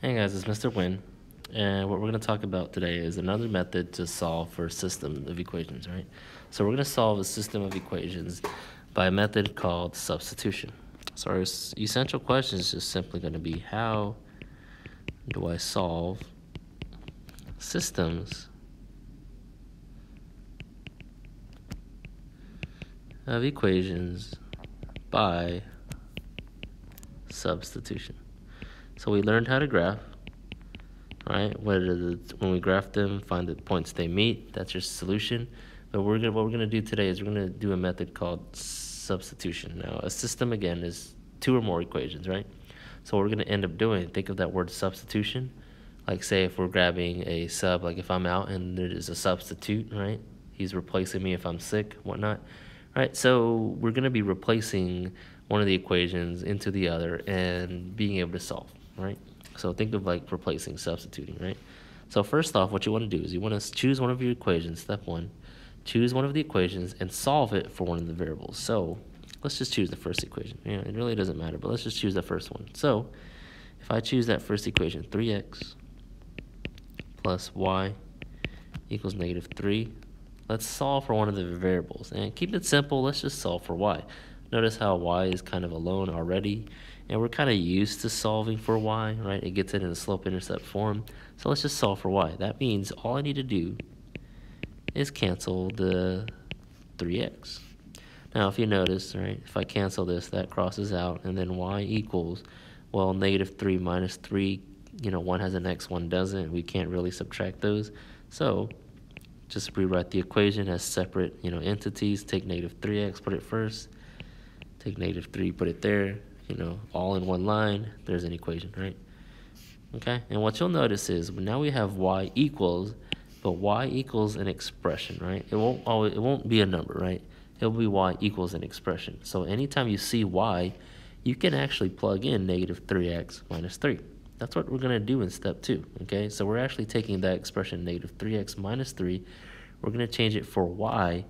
Hey guys, it's Mr. Win, and what we're going to talk about today is another method to solve for a system of equations, right? So we're going to solve a system of equations by a method called substitution. So our essential question is just simply going to be, how do I solve systems of equations by substitution? So we learned how to graph, right? When we graph them, find the points they meet. That's your solution. But what we're gonna do today is we're gonna do a method called substitution. Now, a system again is two or more equations, right? So what we're gonna end up doing, think of that word substitution. Like say if we're grabbing a sub, like if I'm out and there is a substitute, right? He's replacing me if I'm sick, whatnot. Right, so we're gonna be replacing one of the equations into the other and being able to solve, right? So think of like replacing, substituting, right? So first off, what you want to do is you want to choose one of your equations, step one, choose one of the equations and solve it for one of the variables. So let's just choose the first equation. Yeah, it really doesn't matter, but let's just choose the first one. So if I choose that first equation, 3x plus y equals -3, let's solve for one of the variables. And keep it simple, let's just solve for y. Notice how y is kind of alone already, and we're kind of used to solving for y, right? It gets it in a slope-intercept form. So let's just solve for y. That means all I need to do is cancel the 3x. Now, if you notice, right, if I cancel this, that crosses out, and then y equals, well, -3 minus 3, one has an x, one doesn't. We can't really subtract those. So just rewrite the equation as separate, entities. Take -3x, put it first. Take -3, put it there. All in one line. There's an equation, right? Okay. And what you'll notice is now we have y equals, but y equals an expression, right? It won't be a number, right? It'll be y equals an expression. So anytime you see y, you can actually plug in -3x minus 3. That's what we're going to do in step 2, okay? So we're actually taking that expression, -3x minus 3, we're going to change it for y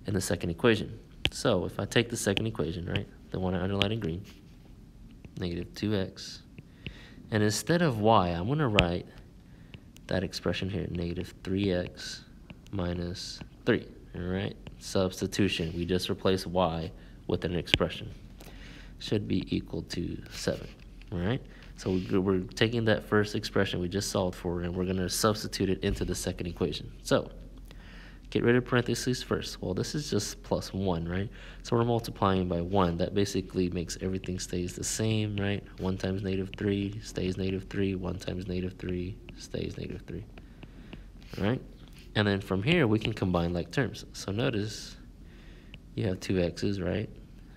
in the second equation. So if I take the second equation, right, the one I underlined in green, -2x, and instead of y, I'm going to write that expression here, -3x minus 3, all right? Substitution, we just replace y with an expression. Should be equal to 7, all right? So we're taking that first expression we just solved for, and we're going to substitute it into the second equation. So get rid of parentheses first. Well, this is just plus 1, right? So we're multiplying by 1. That basically makes everything stays the same, right? 1 times -3 stays -3. 1 times -3 stays -3. All right? And then from here, we can combine like terms. So notice you have two x's, right?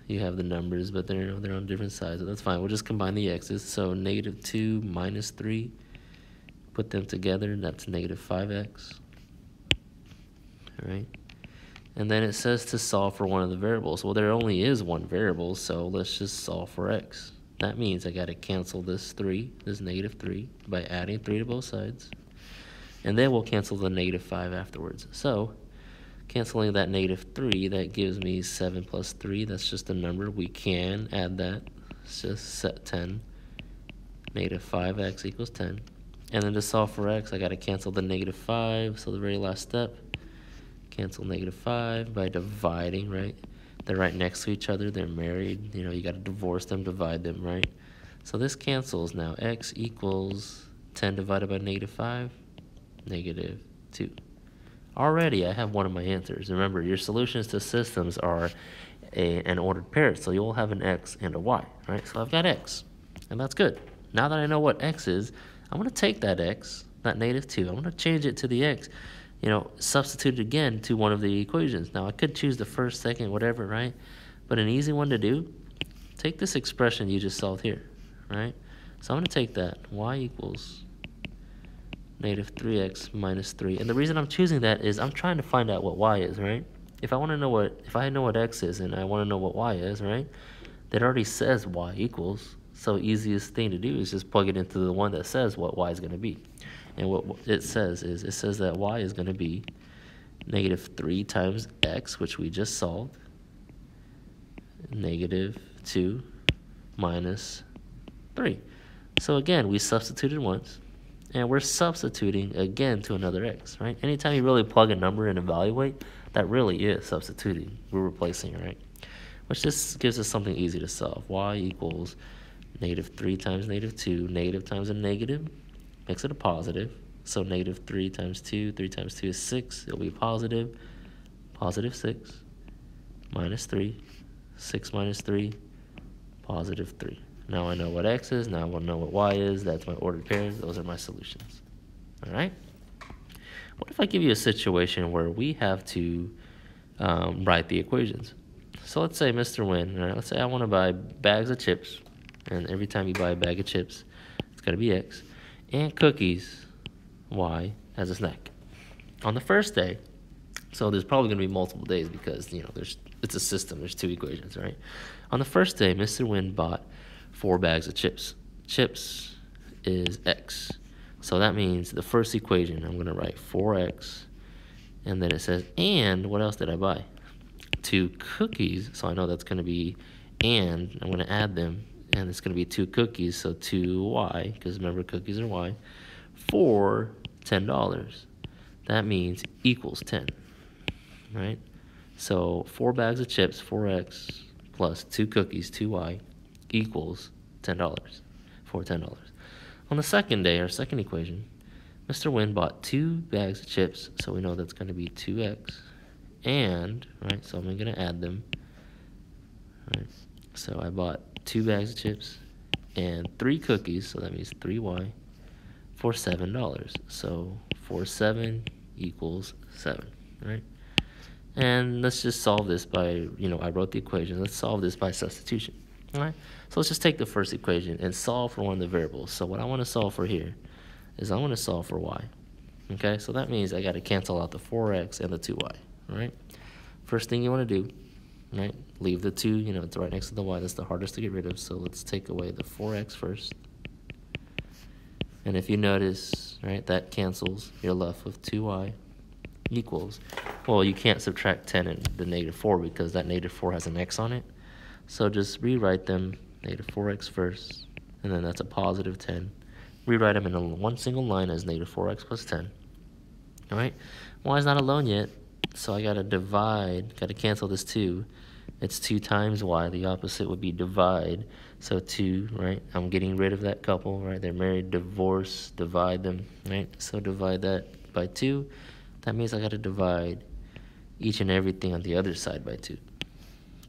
You have the numbers, but they're on different sides. So that's fine. We'll just combine the x's. So -2 minus 3, put them together, and that's -5x. All right. And then it says to solve for one of the variables. Well, there only is one variable, so let's just solve for x. That means I got to cancel this 3, this -3, by adding 3 to both sides. And then we'll cancel the -5 afterwards. So canceling that -3, that gives me 7 plus 3. That's just a number. We can add that. It's just set 10. -5x equals 10. And then to solve for x, I got to cancel the -5. So the very last step, cancel -5 by dividing, right? They're right next to each other. They're married. You got to divorce them, divide them, right? So this cancels now. X equals 10 divided by -5, -2. Already, I have one of my answers. Remember, your solutions to systems are an ordered pair, so you'll have an x and a y, right? So I've got x, and that's good. Now that I know what x is, I'm going to take that x, that -2, I'm going to change it to the x, substitute it again to one of the equations. Now, I could choose the first, second, whatever, right? But an easy one to do, take this expression you just solved here, right? So I'm going to take that, y equals -3x minus 3. And the reason I'm choosing that is I'm trying to find out what y is, right? If I know what x is and I want to know what y is, right? That already says y equals. So easiest thing to do is just plug it into the one that says what y is going to be. And what it says that y is going to be -3 times x, which we just solved, -2 minus 3. So again, we substituted once, and we're substituting again to another x, right? Anytime you really plug a number and evaluate, that really is substituting. We're replacing, right? Which just gives us something easy to solve. Y equals -3 times -2, negative times a negative, makes it a positive. So -3 times 2, 3 times 2 is 6. It'll be positive 6, minus 3, 6 minus 3, positive 3. Now I know what x is, now I will know what y is. That's my ordered pairs. Those are my solutions. All right? What if I give you a situation where we have to write the equations? So let's say Mr. Wynn, right, let's say I want to buy bags of chips, and every time you buy a bag of chips, it's got to be x, and cookies, y, as a snack. On the first day, so there's probably going to be multiple days because, you know, it's a system. There's 2 equations, right? On the first day, Mr. Wynn bought 4 bags of chips. Chips is x. So that means the first equation, I'm going to write 4x, and then it says, and what else did I buy? 2 cookies, so I know that's going to be, and I'm going to add them, and it's going to be 2 cookies, so 2y, because remember cookies are y, for $10. That means equals 10, right? So 4 bags of chips, 4x, plus 2 cookies, 2y, equals $10, for $10. On the second day, our second equation, Mr. Wynn bought 2 bags of chips, so we know that's going to be 2x, and, right, so I'm going to add them, right? So I bought 2 bags of chips and 3 cookies, so that means 3y, for $7. So 4, 7 equals 7, right? And let's just solve this by, you know, I wrote the equation. Let's solve this by substitution, all right? So let's just take the first equation and solve for one of the variables. So what I want to solve for here is I want to solve for y, okay? So that means I got to cancel out the 4x and the 2y, all right? First thing you want to do, right, leave the 2, you know, it's right next to the y. That's the hardest to get rid of. So let's take away the 4x first. And if you notice, right, that cancels. You're left with 2y equals, well, you can't subtract 10 and the -4 because that -4 has an x on it. So just rewrite them, -4x first, and then that's a positive 10. Rewrite them in one single line as -4x plus 10. All right, y is not alone yet, so I got to divide, got to cancel this 2. It's 2 times y. The opposite would be divide. So 2, right? I'm getting rid of that couple, right? They're married, divorced, divide them, right? So divide that by 2. That means I got to divide each and everything on the other side by 2.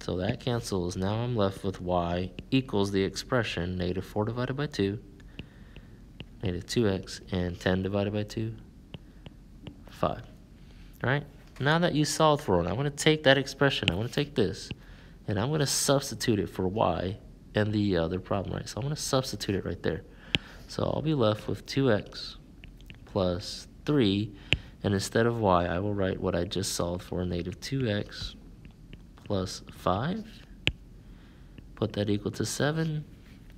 So that cancels. Now I'm left with y equals the expression -4 divided by 2, -2x, and 10 divided by 2, 5. All right? Now that you solved for it, I want to take that expression, I want to take this, and I'm going to substitute it for y and the other problem, right? So I'm going to substitute it right there. So I'll be left with 2x plus 3, and instead of y, I will write what I just solved for, -2x plus 5. Put that equal to 7,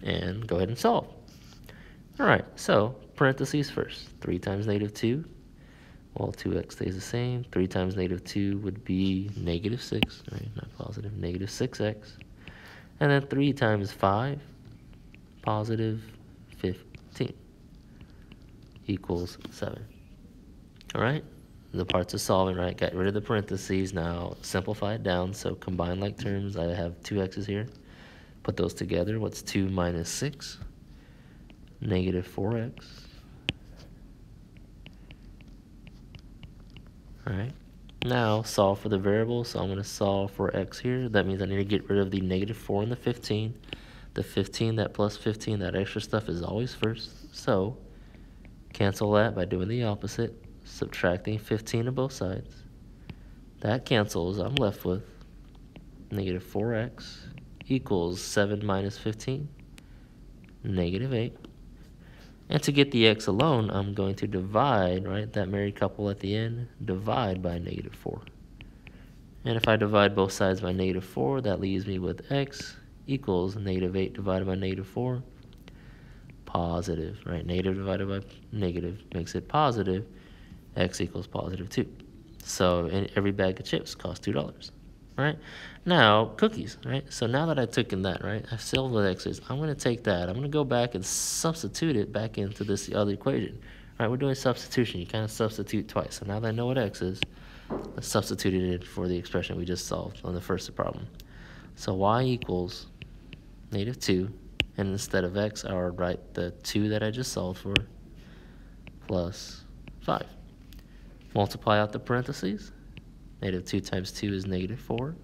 and go ahead and solve. All right, so parentheses first. 3 times -2. Well, 2x stays the same. 3 times -2 would be -6, right? Not positive, -6x. And then 3 times 5, positive 15, equals 7. All right? The parts of solving, right? Got rid of the parentheses. Now simplify it down. So combine like terms. I have 2 x's here. Put those together. What's 2 minus 6? -4x. All right. Now solve for the variable. So I'm going to solve for x here. That means I need to get rid of the -4 and the 15. The 15, that plus 15, that extra stuff is always first. So cancel that by doing the opposite, subtracting 15 on both sides. That cancels. I'm left with -4x equals 7 minus 15, -8. And to get the x alone, I'm going to divide, right, that married couple at the end, divide by -4. And if I divide both sides by -4, that leaves me with x equals -8 divided by -4, positive, right? Negative divided by negative makes it positive. X equals +2. So every bag of chips costs $2. right? Now, cookies, right? So now that I took in that, right, I've settled what x is. I'm going to take that. I'm going to go back and substitute it back into this other equation. All right, we're doing substitution. You kind of substitute twice. So now that I know what x is, let's substitute it in for the expression we just solved on the first problem. So y equals -2, and instead of x, I would write the 2 that I just solved for plus 5. Multiply out the parentheses. -2 times 2 is -4.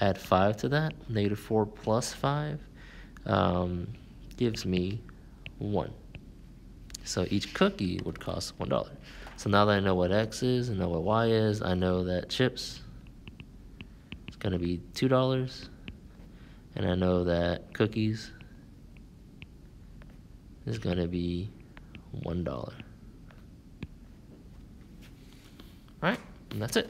Add 5 to that. -4 plus 5 gives me 1. So each cookie would cost $1. So now that I know what x is and know what y is, I know that chips is going to be $2. And I know that cookies is going to be $1. All right, and that's it.